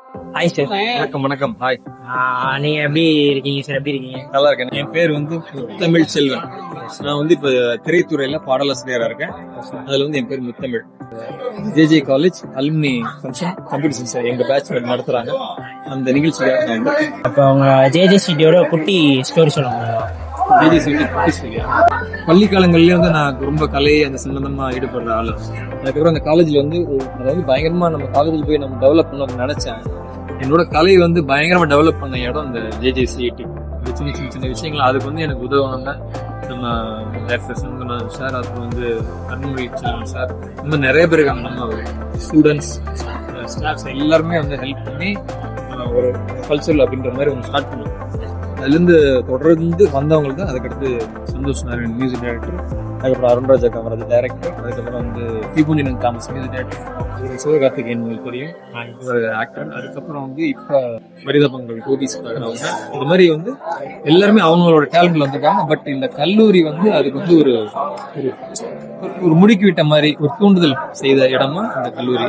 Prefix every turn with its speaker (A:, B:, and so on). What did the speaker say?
A: Hi sir.
B: வணக்கம் வணக்கம். Hi,
A: நீங்க எப்படி இருக்கீங்க சார்? எப்படி இருக்கீங்க?
B: நல்லா இருக்கேன். என் பேர் வந்து முத்தமிழ் செல்வன். நான் வந்து இப்ப திரைத்துறையில பாடலாசிரியரா இருக்கேன். அதுல வந்து என் பேர் Muthamizh. JJ college alumni function computer science எங்க பேட்ச் நடத்துறாங்க. அந்த நிகழ்ச்சிக்காக நான் வந்து
A: அப்ப அவங்க ஜேஜே சிட்டியோட குட்டி ஸ்டோரி சொல்லுவாங்க.
B: ஜேஜே சிட்டி குட்டி ஸ்டூடியோ. பள்ளி காலங்கள்லயே வந்து நான் ரொம்ப கலை அந்த சம்பந்தமா ஈடுபடுற ஆளு. அதுக்கப்புறம் அந்த காலேஜ்ல வந்து அதாவது பயங்கரமா நம்ம காலேஜில் போய் நம்ம டெவலப் பண்ணணும்னு நினைச்சேன். என்னோட கலை வந்து பயங்கரமா டெவலப் பண்ண இடம் இந்த ஜேஜேசிஐடி. சின்ன சின்ன சின்ன விஷயங்கள் அதுக்கு வந்து எனக்கு உதவுனாங்க. நம்ம டாக்டர் சண்முகநாதன் சார், அப்புறம் வந்து அருண்மொழி செல்வன் சார், இந்த மாதிரி நிறைய பேர் இருக்காங்க. நம்ம ஸ்டூடெண்ட்ஸ், ஸ்டாஃப்ஸ் எல்லாருமே வந்து ஹெல்ப் பண்ணி ஒரு கல்ச்சரல் அப்படின்ற மாதிரி ஒன்று ஸ்டார்ட் பண்ணுவோம். அதுலேருந்து தொடர்ந்து வந்தவங்களுக்கு தான். அதுக்கடுத்து சந்தோஷ் நாராயண் மியூசிக் டைரக்டர், அதுக்கப்புறம் அருண்ராஜா காமராஜ் டைரக்டர், அதுக்கப்புறம் வந்து பிபுஞ்சனன் தாமஸ் மியூசிக் டைரக்டர், சிவகார்த்திகேயன் உங்களுக்கு தெரியும் ஒரு ஆக்டர், அதுக்கப்புறம் வந்து இப்போ மரிதபங்கள் கோபிஸ் பார்க்குறவங்க. இது மாதிரி வந்து எல்லாருமே அவங்களோட டேலண்ட்ல வந்திருக்காங்க. பட் இந்த கல்லூரி வந்து அதுக்கு வந்து ஒரு ஒரு முடுக்கி விட்ட மாதிரி ஒரு தூண்டுதல் செய்த இடமா இந்த கல்லூரி.